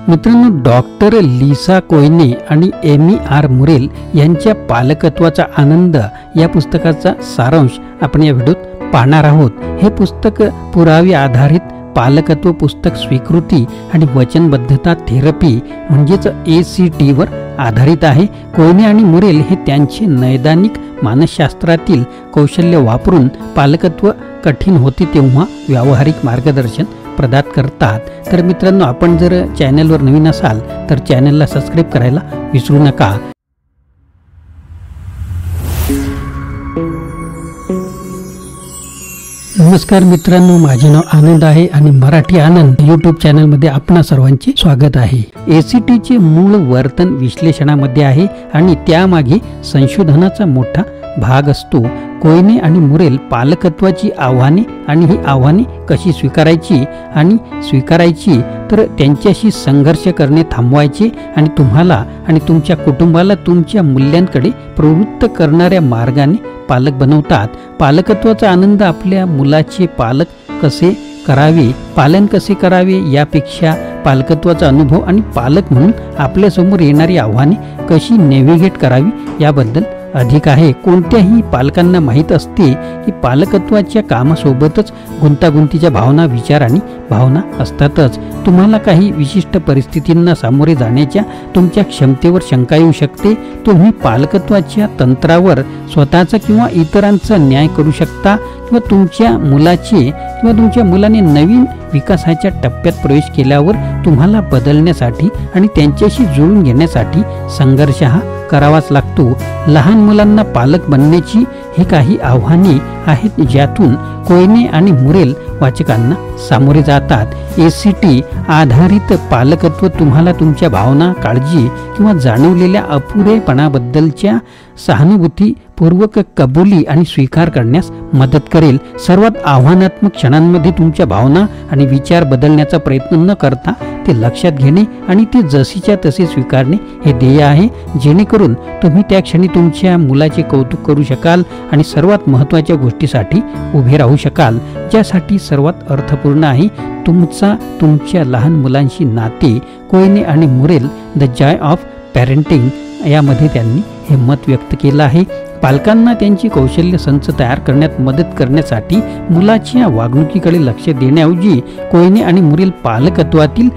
मित्रांनो, doctor Lisa कोयने आणि Amy R murrel यांच्या पालकत्वाचा आनंद या पुस्तकाचा सारांश आपण या व्हिडिओत पाहणार आहोत। हे पुस्तक पुरावे आधारित पालकत्व पुस्तक स्वीकृती आणि वचनबद्धता थेरपी म्हणजेच ACT वर आधारित आहे। कोयने आणि मुरेल हे त्यांचे नैदानिक मानसशास्त्रातील कौशल्य वापरून पालकत्व कठीण होते तेव्हा व्यावहारिक मार्गदर्शन प्रदान करतात। तर मित्रांनो, आपण जर चॅनलवर नवीन असाल तर चॅनलला सबस्क्राइब करायला विसरू नका। नमस्कार मित्रांनो, माझे नाव आनंद आहे आणि मराठी आनंद यूट्यूब चॅनलमध्ये आपणा सर्वांचे स्वागत आहे। ACT चे मूळ वर्तन विश्लेषणामध्ये आहे आणि त्यामागे संशोधनाचा मोठा भाग असतो। कोयने आणि मुरेल पालकत्वाची आव्हाने आणि ही आव्हाने कशी स्वीकारायची तर त्यांच्याशी संघर्ष करणे थांबवायचे आणि तुम्हाला आणि तुमच्या कुटुंबाला तुमच्या मूल्यांकडे प्रवृत्त करणाऱ्या मार्गाने पालक बनवतात। पालकत्वाचा आनंद आपल्या मुलाचे पालन कसे करावे यापेक्षा पालकत्वाचा अनुभव आणि पालक म्हणून आपल्यासमोर येणारी आव्हाने कशी नेव्हिगेट करावी याबद्दल अधिक आहे। कोणत्याही पालकांना माहीत असते की पालकत्वाच्या कामासोबतच गुंतागुंतीच्या भावना, विचार आणि भावना असतातच। तुम्हाला काही विशिष्ट परिस्थितींना सामोरे जाण्याच्या तुमच्या क्षमतेवर शंका येऊ शकते। तुम्ही पालकत्वाच्या तंत्रावर स्वतःचा किंवा इतरांचा न्याय करू शकता किंवा तुमच्या मुलाने नवीन विकासाच्या टप्प्यात प्रवेश केल्यावर तुम्हाला बदलण्यासाठी आणि त्यांच्याशी जुळून घेण्यासाठी संघर्ष हा करावाच लागतो। लहान मुलांना पालक बनण्याची ही काही आव्हाने आहेत ज्यातून कोयने आणि मुरेल वाचकांना सामोरे जातात। ACT आधारित पालकत्व तुम्हाला तुमच्या भावना, काळजी किंवा जाणवलेल्या अपुरेपणाबद्दलच्या सहानुभूतीपूर्वक कबुली आणि स्वीकार करण्यास मदत करेल। सर्वात आव्हानात्मक क्षणांमध्ये तुमच्या भावना आणि विचार बदलण्याचा प्रयत्न न करता ते लक्षात घेणे आणि ते जशीच्या तसे स्वीकारणे हे ध्येय आहे, जेणेकरून तुम्ही त्या क्षणी तुमच्या मुलाचे कौतुक करू शकाल आणि सर्वात महत्त्वाच्या गोष्टीसाठी उभे राहू शकाल ज्यासाठी सर्वात अर्थपूर्ण आहे तुमच्या लहान मुलांशी नाते। कोयने आणि murrel the Joy of parenting यामध्ये त्यांनी हे मत व्यक्त केलं आहे। पालकांना त्यांची कौशल्य संच तयार करण्यात मदत करण्यासाठी मुलाच्या वागणुकीकडे लक्ष देण्याऐवजी कोयने आणि मुरेल पालकत्वातील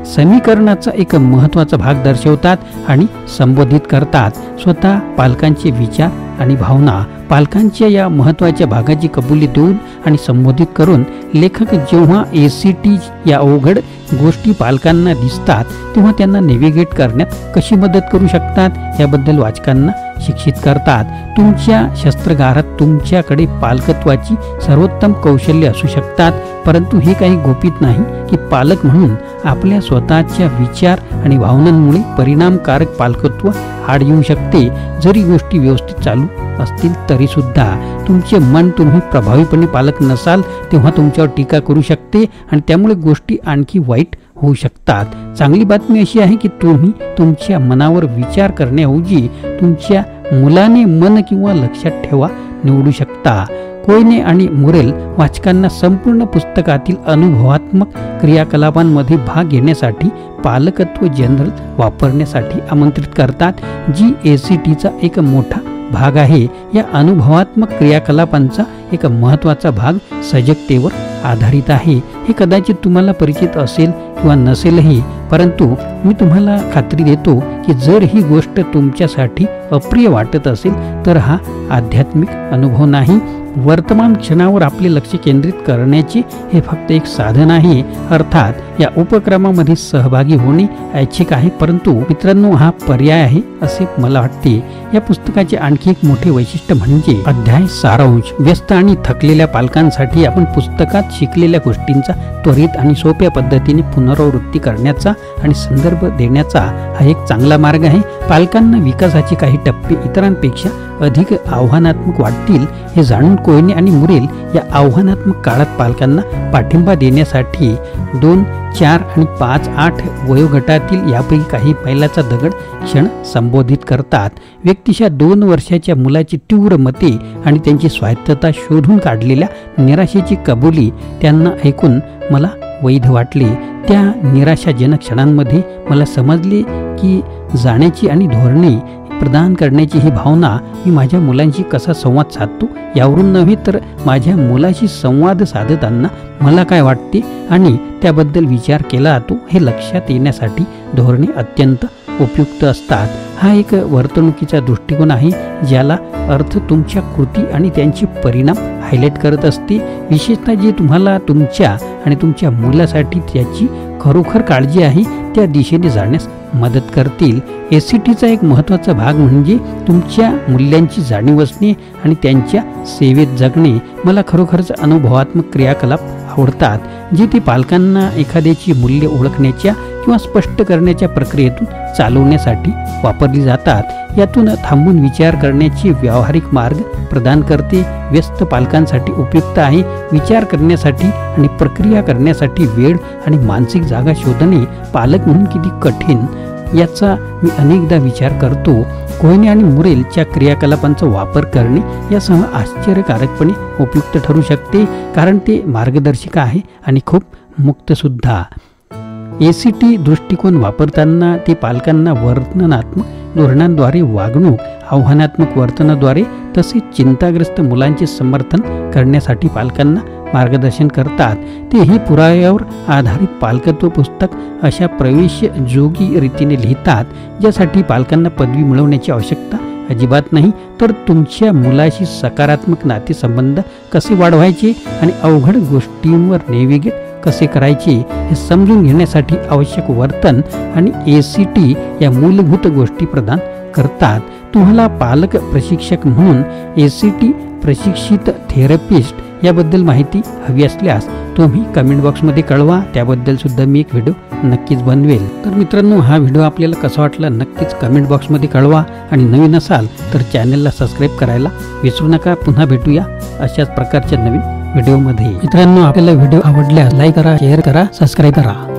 समीकरणाचा एक महत्त्वाचा भाग दर्शवतात आणि संबोधित करतात। स्वतः पालकांचे विचार आणि भावना पालकांच्या या महत्त्वाच्या भागाची कबुली देऊन आणि संबोधित करून लेखक जेव्हा ACT या अवघड गोष्टी पालकांना दिसतात तेव्हा त्यांना नेव्हिगेट करण्यात कशी मदत करू शकतात याबद्दल वाचकांना शिक्षित करतात। तुमच्या शस्त्रागारात तुमच्याकडे पालकत्वाची सर्वोत्तम कौशल्य असू शकतात, परंतु हे काही गोपित नाही की पालक म्हणून आपल्या स्वतःच्या विचार आणि भावनांमुळे परिणामकारक पालकत्व आड येऊ शकते। जरी गोष्टी व्यवस्थित चालू असतील तरी सुद्धा तुमचे मन तुम्ही प्रभावीपणे पालक नसाल तेव्हा तुमच्यावर टीका करू शकते आणि त्यामुळे गोष्टी आणखी वाईट होऊ शकतात। चांगली बातमी अशी आहे की तुम्ही तुमच्या मनावर विचार करण्याऐवजी तुमच्या मुलाने मन किंवा लक्षात ठेवा निवडू शकता। कोयने आणि मुरेल वाचकांना संपूर्ण पुस्तकातील अनुभवात्मक क्रियाकलापांमध्ये भाग घेण्यासाठी पालकत्व जनरल वापरण्यासाठी आमंत्रित करतात, जी ACTचा एक मोठा भाग आहे। या अनुभवात्मक क्रियाकलापांचा एक महत्त्वाचा भाग सजगतेवर आधारित आहे। हे कदाचित तुम्हाला परिचित असेल किंवा नसेलही, परंतु मी तुम्हाला खात्री देतो की जर ही गोष्ट तुमच्यासाठी अप्रिय वाटत असेल तर हा आध्यात्मिक अनुभव नाही। वर्तमान क्षणावर आपले लक्ष केंद्रित करण्याचे हे फक्त एक साधन आहे। अर्थात या उपक्रमामध्ये सहभागी होणे ऐच्छिक आहे, परंतु मित्रांनो हा पर्याय आहे असे मला वाटते। या पुस्तकाचे आणखी एक मोठे वैशिष्ट्य म्हणजे अध्याय सारांश। व्यस्त आणि थकलेल्या पालकांसाठी आपण पुस्तकात शिकलेल्या गोष्टींचा त्वरित आणि सोप्या पद्धतीने पुनरावृत्ती करण्याचा आणि संदर्भ देण्याचा हा एक चांगला मार्ग आहे। पालकांना विकासाचे काही टप्पे इतरांपेक्षा अधिक आव्हानात्मक वाटतील हे जाणून कोयने आणि मुरेल या आव्हानात्मक काळात पालकांना पाठिंबा देण्यासाठी 2, 4 आणि 5, 8 वयोगटातील यापैकी काही मैलाचा दगड क्षण संबोधित करतात। व्यक्तिशः 2 वर्षाच्या मुलाची तीव्र मते आणि त्यांची स्वायत्तता शोधून काढलेल्या निराशेची कबुली त्यांना ऐकून मला वैध वाटले। त्या निराशाजनक क्षणांमध्ये मला समजले की जाण्याची आणि धोरणे प्रदान करण्याची ही भावना मी माझ्या मुलांशी कसा संवाद साधतो यावरून नव्हे, तर माझ्या मुलाशी संवाद साधताना मला काय वाटते आणि त्याबद्दल विचार केला जातो हे लक्षात येण्यासाठी धोरणे अत्यंत उपयुक्त असतात. हा एक वर्तणुकीचा दृष्टिकोन आहे ज्याला अर्थ तुमच्या कृती आणि त्यांचे परिणाम हायलाईट करत असते, विशेषतः जे तुम्हाला तुमच्या आणि तुमच्या मुलासाठी त्याची खरोखर काळजी आहे त्या दिशेने जाण्यास मदत करतील. ACTचा एक महत्त्वाचा भाग म्हणजे तुमच्या मूल्यांची जाणीव असणे आणि त्यांच्या सेवेत जगणे. मला खरोखरच अनुभवात्मक क्रियाकलाप आवडतात जे ते पालकांना एखाद्याची मूल्ये ओळखण्याच्या किंवा स्पष्ट करण्याच्या प्रक्रियेतून चालवण्यासाठी वापरली जातात. यातून थांबून विचार करण्याचे व्यावहारिक मार्ग प्रदान करते. व्यस्त पालकांसाठी उपयुक्त आहे. विचार करण्यासाठी आणि प्रक्रिया करण्यासाठी वेळ आणि मानसिक जागा शोधणे पालक म्हणून किती कठीण याचा मी अनेकदा विचार करतो. कोहने आणि मुरेलच्या क्रियाकलापांचा वापर करणे यासह आश्चर्यकारकपणे उपयुक्त ठरू शकते, कारण ते मार्गदर्शिका आहे आणि खूप मुक्तसुद्धा. ACT दृष्टिकोन वापरताना ते पालकांना वर्तनात्मक धोरणांद्वारे, वागणूक आव्हानात्मक वर्तनाद्वारे तसेच चिंताग्रस्त मुलांचे समर्थन करण्यासाठी पालकांना मार्गदर्शन करतात. ते हे पुराव्यावर आधारित पालकत्व पुस्तक अशा प्रवेशयोगी रीतीने लिहितात ज्यासाठी पालकांना पदवी मिळवण्याची आवश्यकता अजिबात नाही, तर तुमच्या मुलाशी सकारात्मक नातेसंबंध कसे वाढवायचे आणि अवघड गोष्टींवर नेव्हिगेट कसे करायचे हे समजून घेण्यासाठी आवश्यक वर्तन आणि ACT या मूलभूत गोष्टी प्रदान करतात. तुम्हाला पालक प्रशिक्षक म्हणून ACT प्रशिक्षित थेरपिस्ट याबद्दल माहिती हवी असल्यास तुम्ही कमेंट बॉक्समध्ये कळवा. त्याबद्दल सुद्धा मी एक व्हिडिओ नक्कीच बनवेल. तर मित्रांनो, हा व्हिडिओ आपल्याला कसा वाटला नक्कीच कमेंट बॉक्समध्ये कळवा आणि नवीन असाल तर चॅनलला सबस्क्राईब करायला विसरू नका. पुन्हा भेटूया अशाच प्रकारच्या नवीन व्हिडिओमध्ये. मित्रांनो, आपल्याला व्हिडिओ आवडल्यास लाईक करा, शेअर करा, सबस्क्राईब करा.